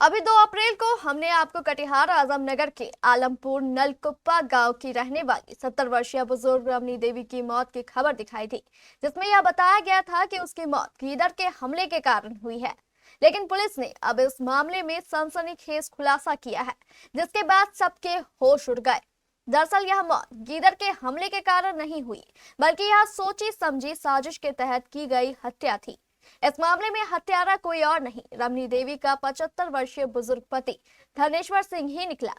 अभी 2 अप्रैल को हमने आपको कटिहार आजमनगर के आलमपुर नलकुप्पा गांव की रहने वाली 70 वर्षीय बुजुर्ग रमनी देवी की मौत की खबर दिखाई थी, जिसमें यह बताया गया था कि उसकी मौत गीदड़ के हमले के कारण हुई है। लेकिन पुलिस ने अब इस मामले में सनसनीखेज खुलासा किया है, जिसके बाद सबके होश उड़ गए। दरअसल यह मौत गीदड़ के हमले के कारण नहीं हुई, बल्कि यह सोची समझी साजिश के तहत की गई हत्या थी। इस मामले में हत्यारा कोई और नहीं, रमनी देवी का 75 वर्षीय बुजुर्ग पति धनेश्वर सिंह ही निकला।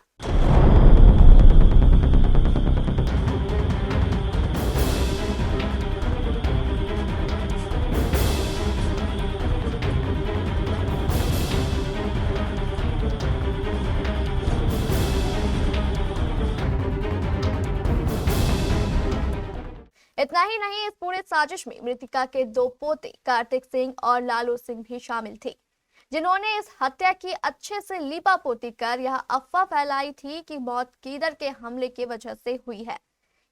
इतना ही नहीं, इस पूरे साजिश में मृतका के 2 पोते कार्तिक सिंह और लालू सिंह भी शामिल थे, जिन्होंने इस हत्या की अच्छे से लीपापोती कर यह अफवाह फैलाई थी कि मौत गीदड़ के हमले की वजह से हुई है।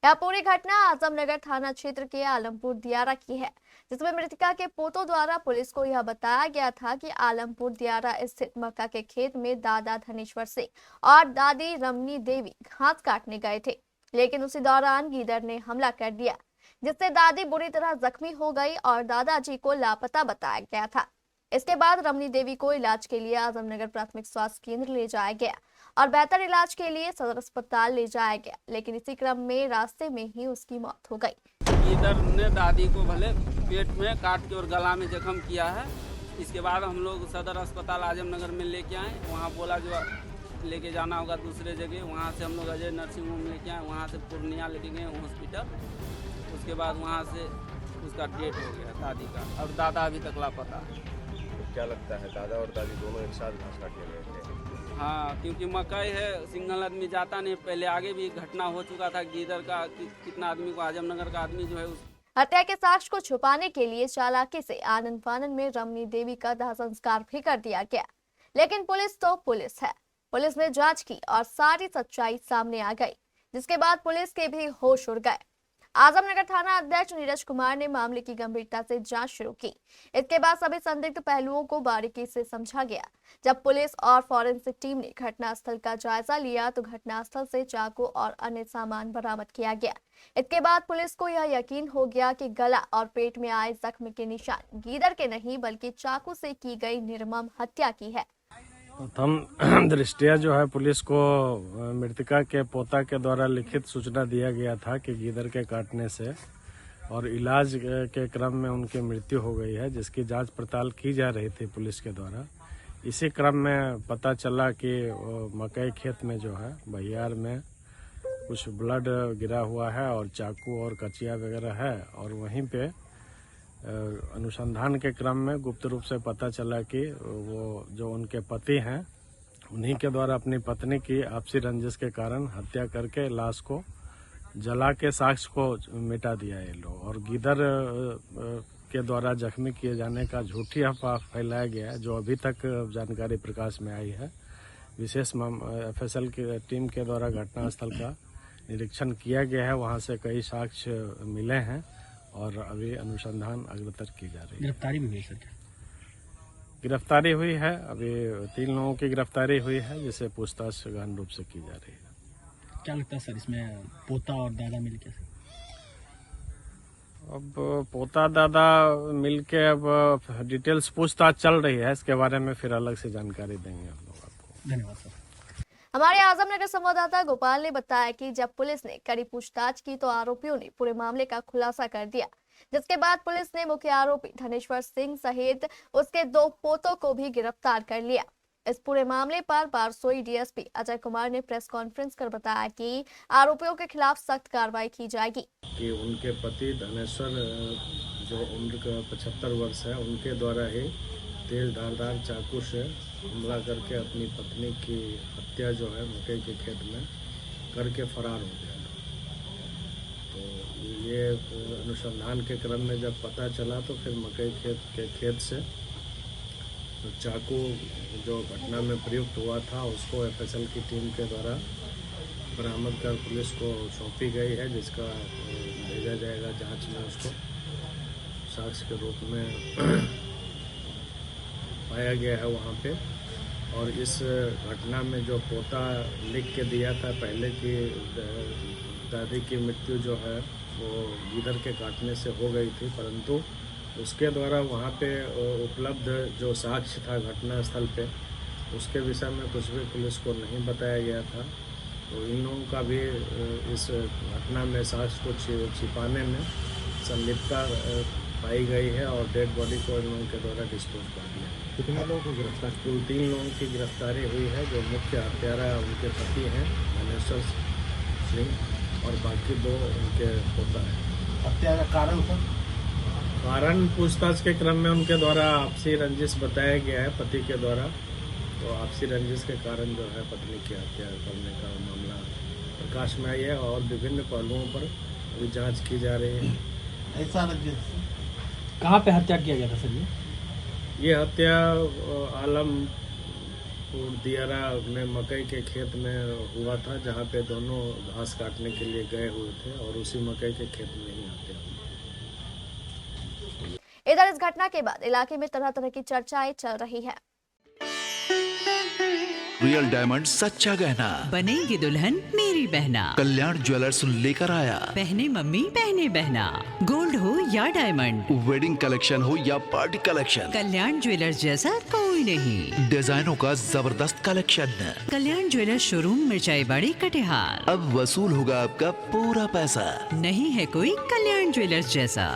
यह पूरी घटना आजमनगर थाना क्षेत्र के आलमपुर दियारा की है, जिसमें मृतका के पोतों द्वारा पुलिस को यह बताया गया था कि आलमपुर दियारा स्थित मक्का के खेत में दादा धनेश्वर सिंह और दादी रमनी देवी घास काटने गए थे, लेकिन उसी दौरान गीदड़ ने हमला कर दिया, जिससे दादी बुरी तरह जख्मी हो गई और दादाजी को लापता बताया गया था। इसके बाद रमनी देवी को इलाज के लिए आजमनगर प्राथमिक स्वास्थ्य केंद्र ले जाया गया और बेहतर इलाज के लिए सदर अस्पताल ले जाया गया, लेकिन इसी क्रम में रास्ते में ही उसकी मौत हो गई। इधर ने दादी को भले पेट में काट के और गला में जख्म किया है। इसके बाद हम लोग सदर अस्पताल आजमनगर में लेके आए। वहाँ बोला जो लेके जाना होगा दूसरे जगह, वहाँ से हम लोग अजय नर्सिंग होम लेके आए, वहाँ से पूर्णिया लेके गए हॉस्पिटल। उसके बाद वहाँ से उसका डेथ हो गया दादी का, और दादा अभी तक लापता। तो क्या लगता है दादा और दादी दोनों एक साथ घास काटने गए थे? हाँ, क्योंकि मकई है, सिंगल आदमी जाता नहीं। पहले आगे भी घटना हो चुका था गीदड़ का, कितना आदमी को, आजमनगर का आदमी जो है उस हत्या के साक्ष्य को छुपाने के लिए चालाकी से आनन फानन में रमनी देवी का दाह संस्कार भी कर दिया गया। लेकिन पुलिस तो पुलिस है, पुलिस ने जांच की और सारी सच्चाई सामने आ गई, जिसके बाद पुलिस के भी होश उड़ गए। आजमनगर थाना अध्यक्ष नीरज कुमार ने मामले की गंभीरता से जांच शुरू की। इसके बाद सभी संदिग्ध पहलुओं को बारीकी से समझा गया। जब पुलिस और फॉरेंसिक टीम ने घटनास्थल का जायजा लिया तो घटनास्थल से चाकू और अन्य सामान बरामद किया गया। इसके बाद पुलिस को यह यकीन हो गया कि गला और पेट में आए जख्म के निशान गीदड़ के नहीं बल्कि चाकू से की गई निर्मम हत्या की है। प्रथम दृष्टया जो है पुलिस को मृतका के पोता के द्वारा लिखित सूचना दिया गया था कि गीदड़ के काटने से और इलाज के क्रम में उनकी मृत्यु हो गई है, जिसकी जांच पड़ताल की जा रही थी पुलिस के द्वारा। इसी क्रम में पता चला कि मकई खेत में जो है बहियार में कुछ ब्लड गिरा हुआ है और चाकू और कचिया वगैरह है, और वहीं पे अनुसंधान के क्रम में गुप्त रूप से पता चला कि वो जो उनके पति हैं उन्हीं के द्वारा अपनी पत्नी की आपसी रंजिश के कारण हत्या करके लाश को जला के साक्ष्य को मिटा दिया ये लोग, और गीदड़ के द्वारा जख्मी किए जाने का झूठी अफवाह फैलाया गया है, जो अभी तक जानकारी प्रकाश में आई है। विशेष FSL की टीम के द्वारा घटनास्थल का निरीक्षण किया गया है, वहाँ से कई साक्ष्य मिले हैं और अभी अनुसंधान अग्रतर की जा रही है। गिरफ्तारी भी हुई सर? गिरफ्तारी हुई है, अभी 3 लोगों की गिरफ्तारी हुई है, जिसे पूछताछ गहन रूप से की जा रही है। क्या लगता है सर इसमें पोता और दादा मिलके? अब पोता दादा मिलके अब डिटेल्स पूछताछ चल रही है, इसके बारे में फिर अलग से जानकारी देंगे हम लोग आपको। धन्यवाद सर। हमारे आजमनगर संवाददाता गोपाल ने बताया कि जब पुलिस ने कड़ी पूछताछ की तो आरोपियों ने पूरे मामले का खुलासा कर दिया, जिसके बाद पुलिस ने मुख्य आरोपी धनेश्वर सिंह सहित उसके 2 पोतों को भी गिरफ्तार कर लिया। इस पूरे मामले पर बारसोई डीएसपी अजय कुमार ने प्रेस कॉन्फ्रेंस कर बताया कि आरोपियों के खिलाफ सख्त कार्रवाई की जाएगी। कि उनके पति धनेश्वर जो उम्र का 75 वर्ष है, उनके द्वारा ही तेज धारदार चाकू से हमला करके अपनी पत्नी की हत्या जो है मकई के खेत में करके फरार हो गया। तो ये अनुसंधान के क्रम में जब पता चला तो फिर मकई खेत से तो चाकू जो घटना में प्रयुक्त हुआ था उसको FSL की टीम के द्वारा बरामद कर पुलिस को सौंपी गई है, जिसका भेजा जाएगा जांच में, उसको साक्ष्य के रूप में पाया गया है वहाँ पे। और इस घटना में जो पोता लिख के दिया था पहले कि दादी की मृत्यु जो है वो गीदड़ के काटने से हो गई थी, परंतु उसके द्वारा वहाँ पे उपलब्ध जो साक्ष्य था घटनास्थल पे उसके विषय में कुछ भी पुलिस को नहीं बताया गया था। तो इन लोगों का भी इस घटना में साक्ष्य को छिपाने में संलिप्तता पाई गई है और डेड बॉडी को इन लोगों के द्वारा डिस्पोज कर दिया। कितने लोगों को गिरफ्तार? कुल 3 लोगों की गिरफ्तारी हुई है। जो मुख्य हत्यारा उनके पति हैं धनेश्वर सिंह और बाकी 2 उनके पोता हैं। हत्या का कारण सर? कारण पूछताछ के क्रम में उनके द्वारा आपसी रंजिश बताया गया है पति के द्वारा। तो आपसी रंजिश के कारण जो है पत्नी की हत्या करने का मामला प्रकाश में आई है और विभिन्न पहलुओं पर अभी जांच की जा रही है। ऐसा रंजिश कहाँ पे हत्या किया गया था सर? ये हत्या आलमपुर दियारा में मकई के खेत में हुआ था, जहाँ पे दोनों घास काटने के लिए गए हुए थे और उसी मकई के खेत में ही हत्या हुई। इधर इस घटना के बाद इलाके में तरह तरह की चर्चाएं चल रही है। रियल डायमंड सच्चा गहना बनेगी दुल्हन मेरी बहना। कल्याण ज्वेलर्स लेकर आया। पहने मम्मी पहने बहना। गोल्ड हो या डायमंड, वेडिंग कलेक्शन हो या पार्टी कलेक्शन, कल्याण ज्वेलर्स जैसा कोई नहीं। डिजाइनों का जबरदस्त कलेक्शन। कल्याण ज्वेलर्स शोरूम मिर्चाई बाड़ी कटिहार। अब वसूल होगा आपका पूरा पैसा। नहीं है कोई कल्याण ज्वेलर्स जैसा।